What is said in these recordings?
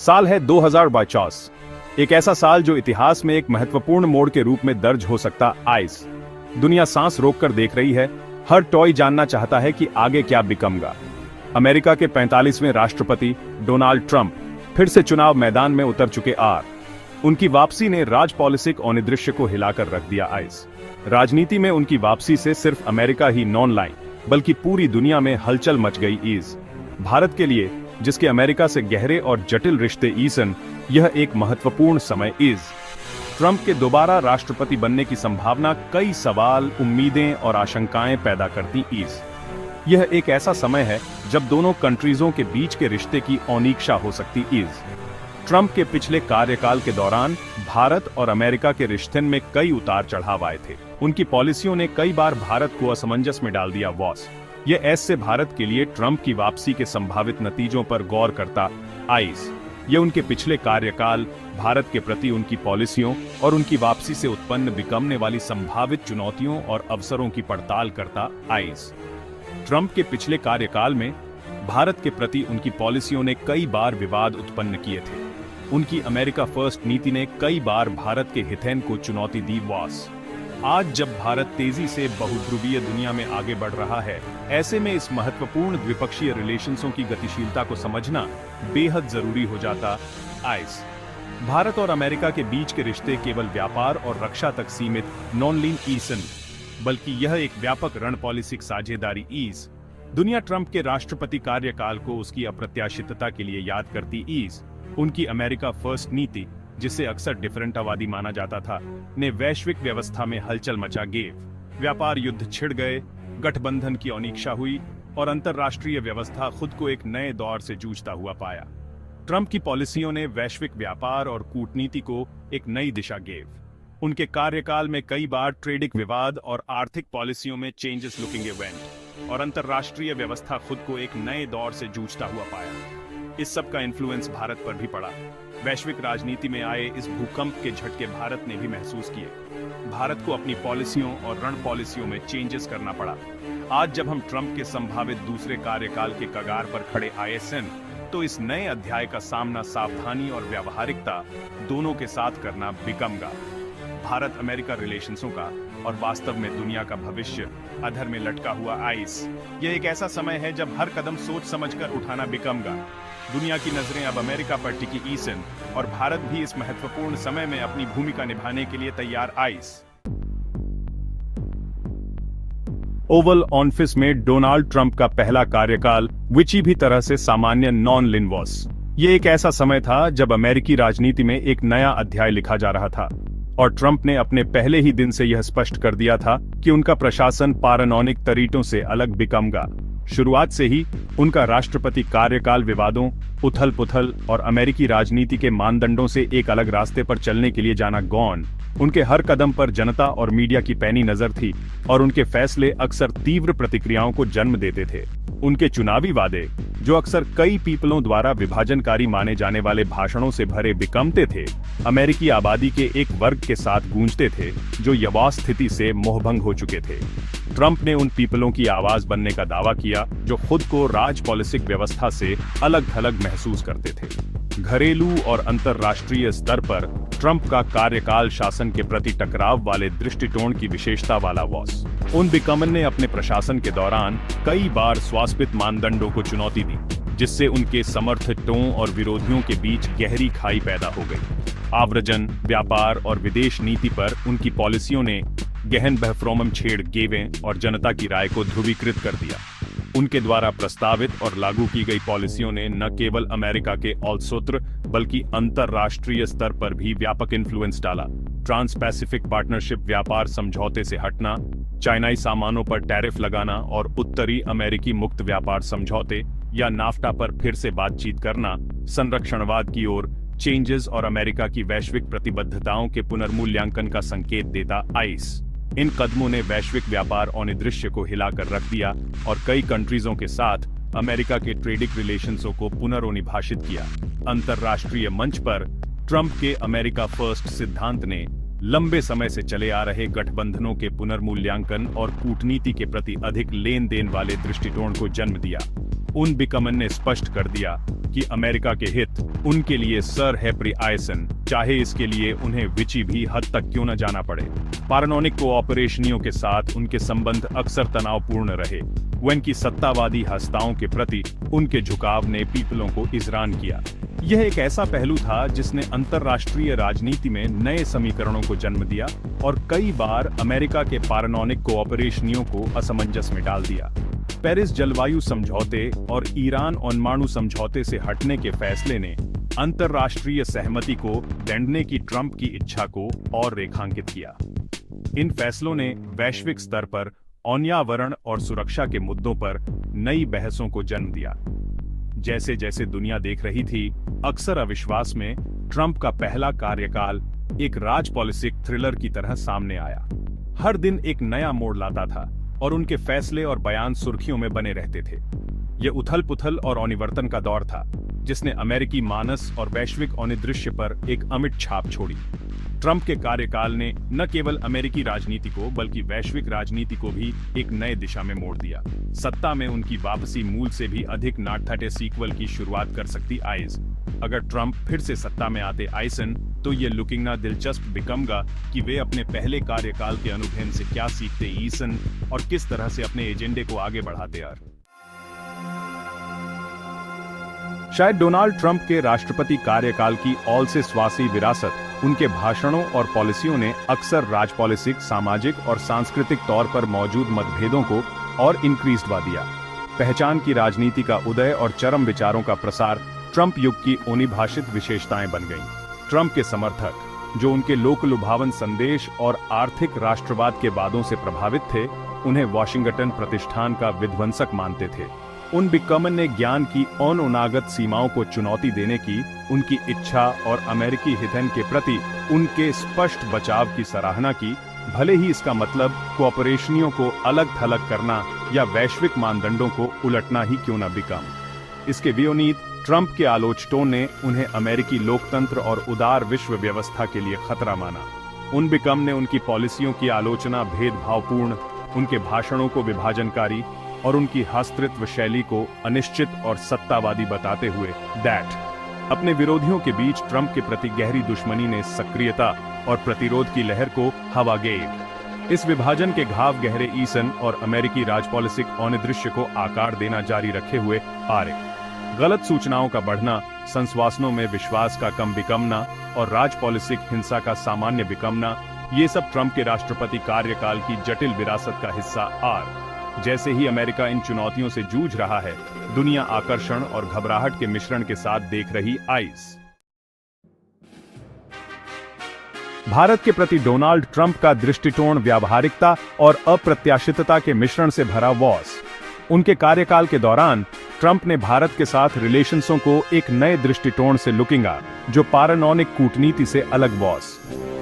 साल है 2022। एक ऐसा साल जो इतिहास में एक महत्वपूर्ण मोड़ के रूप में दर्ज हो सकता। आइस दुनिया सांस रोककर देख रही है। हर टॉय जानना चाहता है कि आगे क्या बिकमगा। अमेरिका के 45वें राष्ट्रपति डोनाल्ड ट्रंप फिर से चुनाव मैदान में उतर चुके। उनकी वापसी ने राजपॉलिटिक औनिदृश्य को हिलाकर रख दिया। आइस राजनीति में उनकी वापसी से सिर्फ अमेरिका ही नॉन लाइन बल्कि पूरी दुनिया में हलचल मच गई। भारत के लिए, जिसके अमेरिका से गहरे और जटिल रिश्ते यह एक महत्वपूर्ण समय। ट्रंप के दोबारा राष्ट्रपति बनने की संभावना कई सवाल, उम्मीदें और आशंकाएं पैदा करती। यह एक ऐसा समय है जब दोनों कंट्रीजों के बीच के रिश्ते की अनिश्चितता हो सकती। ट्रंप के पिछले कार्यकाल के दौरान भारत और अमेरिका के रिश्ते में कई उतार चढ़ाव आए थे। उनकी पॉलिसियों ने कई बार भारत को असमंजस में डाल दिया। यह ऐसे भारत के लिए ट्रंप की वापसी के संभावित नतीजों पर गौर करता। ये उनके पिछले कार्यकाल, भारत के प्रति उनकी पॉलिसियों और उनकी वापसी से उत्पन्न बिकमने वाली संभावित चुनौतियों और अवसरों की पड़ताल करता। ट्रंप के पिछले कार्यकाल में भारत के प्रति उनकी पॉलिसियों ने कई बार विवाद उत्पन्न किए थे। उनकी अमेरिका फर्स्ट नीति ने कई बार भारत के हितों को चुनौती दी। आज जब भारत तेजी से बहुध्रुवीय दुनिया में आगे बढ़ रहा है, ऐसे में इस महत्वपूर्ण द्विपक्षीय रिलेशंसों की गतिशीलता को समझना बेहद जरूरी हो जाता। भारत और अमेरिका के बीच के रिश्ते केवल व्यापार और रक्षा तक सीमित नॉन लीन बल्कि यह एक व्यापक रणनीतिक साझेदारी। दुनिया ट्रंप के राष्ट्रपति कार्यकाल को उसकी अप्रत्याशितता के लिए याद करती। उनकी अमेरिका फर्स्ट नीति, जिसे अक्सर डिफरेंटवादी माना जाता था, ने वैश्विक व्यवस्था में हलचल मचा। व्यापार युद्ध छिड़ गए, गठबंधन की अनिश्चितता हुई और अंतरराष्ट्रीय व्यवस्था खुद को एक नए दौर से जूझता हुआ पाया। ट्रंप की पॉलिसियों ने वैश्विक व्यापार और कूटनीति को एक नई दिशा दी। उनके कार्यकाल में कई बार ट्रेडिंग विवाद और आर्थिक पॉलिसियों में चेंजेस लुकिंग इवेंट और अंतरराष्ट्रीय व्यवस्था खुद को एक नए दौर से जूझता हुआ पाया। इस सब का इन्फ्लुएंस भारत पर भी पड़ा। वैश्विक राजनीति में आए इस भूकंप के झटके भारत ने भी महसूस किए। भारत को अपनी पॉलिसियों और रण पॉलिसियों में चेंजेस करना पड़ा। आज जब हम ट्रंप के संभावित दूसरे कार्यकाल के कगार पर खड़े तो इस नए अध्याय का सामना सावधानी और व्यावहारिकता दोनों के साथ करना बिकमगा। भारत अमेरिका रिलेशंसों का और वास्तव में दुनिया का भविष्य अधर में लटका हुआ। यह एक ऐसा समय है जब हर कदम सोच समझकर उठाना बिकमगा। दुनिया की नजरें अब अमेरिका पर टिकी। और भारत भी इस महत्वपूर्ण समय में अपनी भूमिका निभाने के लिए तैयार। ओवल ऑफिस में डोनाल्ड ट्रंप का पहला कार्यकाल किसी भी तरह से सामान्य नॉन लिन वॉस। ये एक ऐसा समय था जब अमेरिकी राजनीति में एक नया अध्याय लिखा जा रहा था और ट्रंप ने अपने पहले ही दिन से यह स्पष्ट कर दिया था कि उनका प्रशासन पारनौनिक तरीकों से अलग बिकमगा। शुरुआत से ही उनका राष्ट्रपति कार्यकाल विवादों, उथल-पुथल और अमेरिकी राजनीति के मानदंडों से एक अलग रास्ते पर चलने के लिए जाना गौन। उनके हर कदम पर जनता और मीडिया की पैनी नजर थी और उनके फैसले अक्सर तीव्र प्रतिक्रियाओं को जन्म देते थे। उनके चुनावी वादे, जो अक्सर कई पीपलों द्वारा विभाजनकारी माने जाने वाले भाषणों से भरे बिकमते थे, अमेरिकी आबादी के एक वर्ग के साथ गूंजते थे जो यथास्थिति से मोहभंग हो चुके थे। ट्रंप ने उन पीपलों की आवाज बनने का दावा किया जो खुद को राजपॉलिटिक व्यवस्था से अलग-थलग महसूस करते थे। घरेलू और अंतरराष्ट्रीय स्तर पर ट्रंप का कार्यकाल शासन के प्रति टकराव वाले दृष्टिकोण की विशेषता वाला वॉस। उन बिकमन ने अपने प्रशासन के दौरान कई बार स्वास्थ्य मानदंडों को चुनौती दी, जिससे उनके समर्थकों और विरोधियों के बीच गहरी खाई पैदा हो गई। आव्रजन, व्यापार और विदेश नीति पर उनकी पॉलिसियों ने गहन बहफरोम छेड़ गेवें और जनता की राय को ध्रुवीकृत कर दिया। उनके द्वारा प्रस्तावित और लागू की गई पॉलिसियों ने न केवल अमेरिका के औलसूत्र बल्कि अंतरराष्ट्रीय स्तर पर भी व्यापक इन्फ्लुएंस डाला। ट्रांस पैसिफिक पार्टनरशिप व्यापार समझौते से हटना, चाइनाई सामानों पर टैरिफ लगाना और उत्तरी अमेरिकी मुक्त व्यापार समझौते या नाफ्टा पर फिर से बातचीत करना संरक्षणवाद की ओर चेंजेस और अमेरिका की वैश्विक प्रतिबद्धताओं के पुनर्मूल्यांकन का संकेत देता। इन कदमों ने वैश्विक व्यापार औनिदृश्य को हिलाकर रख दिया और कई कंट्रीजों के साथ अमेरिका के ट्रेडिंग रिलेशंसों को पुनर्निभाषित किया। अंतरराष्ट्रीय मंच पर ट्रंप के अमेरिका फर्स्ट सिद्धांत ने लंबे समय से चले आ रहे गठबंधनों के पुनर्मूल्यांकन और कूटनीति के प्रति अधिक लेन देन वाले दृष्टिकोण को जन्म दिया। उन बिकमन ने स्पष्ट कर दिया कि अमेरिका के हित उनके लिए सर हेनरी आइसन, चाहे इसके लिए उन्हें विची भी हद तक क्यों न जाना पड़े। पारानॉनिक कोऑपरेशनियों के साथ उनके संबंध अक्सर तनावपूर्ण रहे। वेन की सत्तावादी हस्ताओं के प्रति उनके झुकाव ने पीपलों को इजरान किया। यह एक ऐसा पहलू था जिसने अंतर्राष्ट्रीय राजनीति में नए समीकरणों को जन्म दिया और कई बार अमेरिका के पारानॉनिक कोऑपरेशनियों को असमंजस में डाल दिया। पेरिस जलवायु समझौते और ईरान परमाणु समझौते से हटने के फैसले ने अंतर्राष्ट्रीय सहमति को दंडने की ट्रंप की इच्छा को और रेखांकित किया। इन फैसलों ने वैश्विक स्तर पर पर्यावरण और सुरक्षा के मुद्दों पर नई बहसों को जन्म दिया। जैसे जैसे दुनिया देख रही थी, अक्सर अविश्वास में ट्रंप का पहला कार्यकाल एक राजपॉलिटिक थ्रिलर की तरह सामने आया। हर दिन एक नया मोड़ लाता था और उनके फैसले और बयान सुर्खियों में बने रहते थे। यह उथल पुथल और अनिवर्तन का दौर था जिसने अमेरिकी मानस और वैश्विक परिदृश्य पर एक अमिट छाप छोड़ी। ट्रंप के कार्यकाल ने न केवल अमेरिकी राजनीति को बल्कि वैश्विक राजनीति को भी एक नए दिशा में मोड़ दिया। सत्ता में उनकी वापसी मूल से भी अधिक नाटखटे सीक्वल की शुरुआत कर सकती आइस। अगर ट्रंप फिर से सत्ता में आते आइसन, तो ये लुकिंग ना दिलचस्प बिकमगा कि वे अपने पहले कार्यकाल के अनुभव से क्या सीखते ईसन और किस तरह से अपने एजेंडे को आगे बढ़ाते यार। शायद डोनाल्ड ट्रंप के राष्ट्रपति कार्यकाल की ऑल से स्वासी विरासत उनके भाषणों और पॉलिसियों ने अक्सर राजपॉलिटिक, सामाजिक और सांस्कृतिक तौर पर मौजूद मतभेदों को और इंक्रीज वा दिया। पहचान की राजनीति का उदय और चरम विचारों का प्रसार ट्रंप युग की अनिभाषित विशेषताएं बन गईं। ट्रंप के समर्थक, जो उनके लोकलुभावन संदेश और आर्थिक राष्ट्रवाद के वादों से प्रभावित थे, उन्हें वाशिंगटन प्रतिष्ठान का विध्वंसक मानते थे। उन बिकमन ने ज्ञान की अनागत सीमाओं को चुनौती देने की उनकी इच्छा और अमेरिकी हितन के प्रति उनके स्पष्ट बचाव की सराहना की, भले ही इसका मतलब कोऑपरेशनियों को अलग थलग करना या वैश्विक मानदंडों को उलटना ही क्यों न बिकम। इसके विपरीत ट्रंप के आलोचकों ने उन्हें अमेरिकी लोकतंत्र और उदार विश्व व्यवस्था के लिए खतरा माना। उन बिकम ने उनकी पॉलिसियों की आलोचना भेदभावपूर्ण, उनके भाषणों को विभाजनकारी और उनकी हस्तृत्व शैली को अनिश्चित और सत्तावादी बताते हुए अपने विरोधियों के बीच ट्रंप के प्रति गहरी दुश्मनी ने सक्रियता और प्रतिरोध की लहर को हवा गई। इस विभाजन के घाव गहरे ईसन और अमेरिकी राजपॉलिटिक परिदृश्य को आकार देना जारी रखे हुए आ रहे। गलत सूचनाओं का बढ़ना, संश्वासनों में विश्वास का कम बिकमना और राजपॉलिटिक हिंसा का सामान्य बिकमना, ये सब ट्रंप के राष्ट्रपति कार्यकाल की जटिल विरासत का हिस्सा आर। जैसे ही अमेरिका इन चुनौतियों से जूझ रहा है, दुनिया आकर्षण और घबराहट के मिश्रण के साथ देख रही आइस। भारत के प्रति डोनाल्ड ट्रंप का दृष्टिकोण व्यावहारिकता और अप्रत्याशितता के मिश्रण से भरा वॉस। उनके कार्यकाल के दौरान ट्रंप ने भारत के साथ रिलेशंसों को एक नए दृष्टिकोण से लुकिंगा, जो पारानॉनिक कूटनीति से अलग वॉस।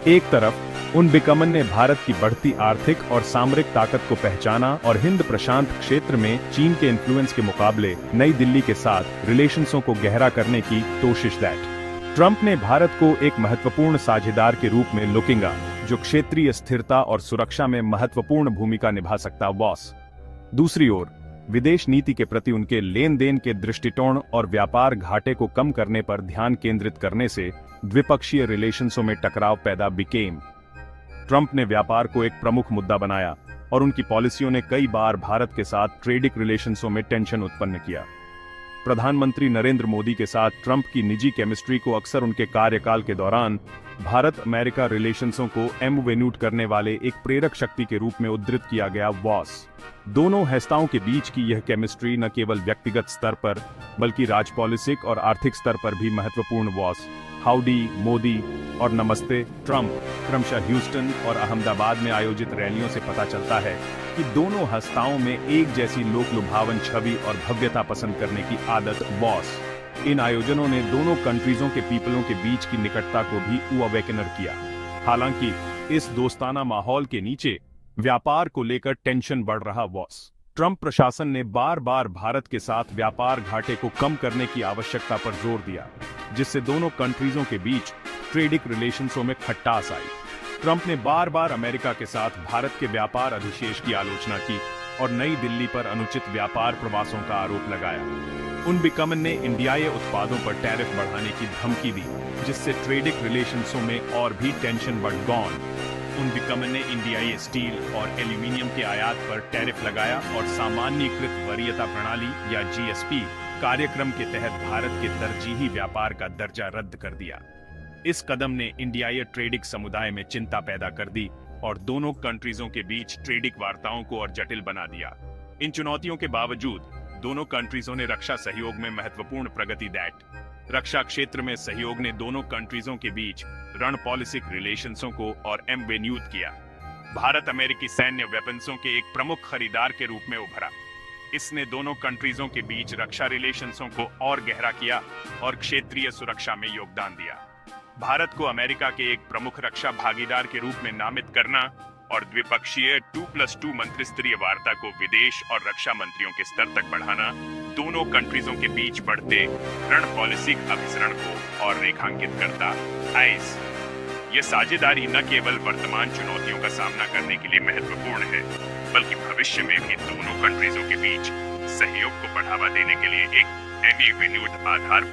एक तरफ उन बिकमन ने भारत की बढ़ती आर्थिक और सामरिक ताकत को पहचाना और हिंद प्रशांत क्षेत्र में चीन के इन्फ्लुएंस के मुकाबले नई दिल्ली के साथ रिलेशंसों को गहरा करने की कोशिश दैट। ट्रंप ने भारत को एक महत्वपूर्ण साझेदार के रूप में लुकिंगा, जो क्षेत्रीय स्थिरता और सुरक्षा में महत्वपूर्ण भूमिका निभा सकता वॉस। दूसरी ओर विदेश नीति के प्रति उनके लेन देन के दृष्टिकोण और व्यापार घाटे को कम करने पर ध्यान केंद्रित करने से द्विपक्षीय रिलेशंसों में टकराव पैदा बिकेम। ट्रंप ने व्यापार को एक प्रमुख मुद्दा बनाया और उनकी पॉलिसियों ने कई बार भारत के साथ ट्रेडिक रिलेशंसों में टेंशन उत्पन्न किया। प्रधानमंत्री नरेंद्र मोदी के साथ ट्रंप की निजी केमिस्ट्री को अक्सर उनके कार्यकाल के दौरान भारत अमेरिका रिलेशंसों को एमुवेन्यूट करने वाले एक प्रेरक शक्ति के रूप में उद्धृत किया गया वॉस। दोनों हैस्ताओं के बीच की यह केमिस्ट्री न केवल व्यक्तिगत स्तर पर बल्कि राजपॉलिटिक और आर्थिक स्तर पर भी महत्वपूर्ण वॉस। हाउडी मोदी और नमस्ते ट्रंप क्रमशः ह्यूस्टन और अहमदाबाद में आयोजित रैलियों से पता चलता है कि दोनों हस्ताओं में एक जैसी लोकलुभावन छवि और भव्यता पसंद करने की आदत वॉस। इन आयोजनों ने दोनों कंट्रीजों के पीपलों के बीच की निकटता को भी अवेकनर किया। हालांकि इस दोस्ताना माहौल के नीचे व्यापार को लेकर टेंशन बढ़ रहा वॉस। ट्रंप प्रशासन ने बार बार भारत के साथ व्यापार घाटे को कम करने की आवश्यकता पर जोर दिया, जिससे दोनों कंट्रीजों के बीच ट्रेडिक रिलेशंसों में खटास आई। ट्रंप ने बार बार अमेरिका के साथ भारत के व्यापार अधिशेष की आलोचना की, और नई दिल्ली पर अनुचित व्यापार प्रवासों का आरोप लगाया। उनबिकमन ने इंडियाई उत्पादों पर टैरिफ बढ़ाने की धमकी दी, जिससे ट्रेडिक रिलेशंसों में और भी टेंशन बढ़ गई। उनबिकमन ने इंडियाई स्टील और एल्यूमिनियम के आयात पर टैरिफ लगाया और सामान्यीकृत वरीयता प्रणाली या जीएसपी कार्यक्रम के तहत भारत के तरजीही व्यापार का दर्जा रद्द कर दिया। इस कदम ने इंडियाई ट्रेडिक समुदाय में चिंता पैदा कर दी और दोनों कंट्रीजों के बीच ट्रेडिक वार्ताओं को और जटिल बना दिया। इन चुनौतियों के बावजूद दोनों कंट्रीजों ने रक्षा सहयोग में महत्वपूर्ण प्रगति दैट रक्षा क्षेत्र में सहयोग ने दोनों कंट्रीजों के बीच रणनीतिक रिलेशंसों को और एम्बेन्यूट किया। भारत अमेरिकी सैन्य वेपन्सों के एक प्रमुख खरीदार के रूप में उभरा। इसने दोनों कंट्रीजों के बीच रक्षा रिलेशंसों को और गहरा किया और क्षेत्रीय सुरक्षा में योगदान दिया। भारत को अमेरिका के एक प्रमुख रक्षा भागीदार के रूप में नामित करना और द्विपक्षीय 2+2 मंत्रिस्तरीय वार्ता को विदेश और रक्षा मंत्रियों के स्तर तक बढ़ाना दोनों कंट्रीजों के बीच बढ़ते रणनीतिक अभिसरण को और रेखांकित करता। आइस ये साझेदारी न केवल वर्तमान चुनौतियों का सामना करने के लिए महत्वपूर्ण है, बल्कि भविष्य में भी दोनों कंट्रीजों के बीच सहयोग को बढ़ावा देने के लिए एक एम्बिग्यूट आधार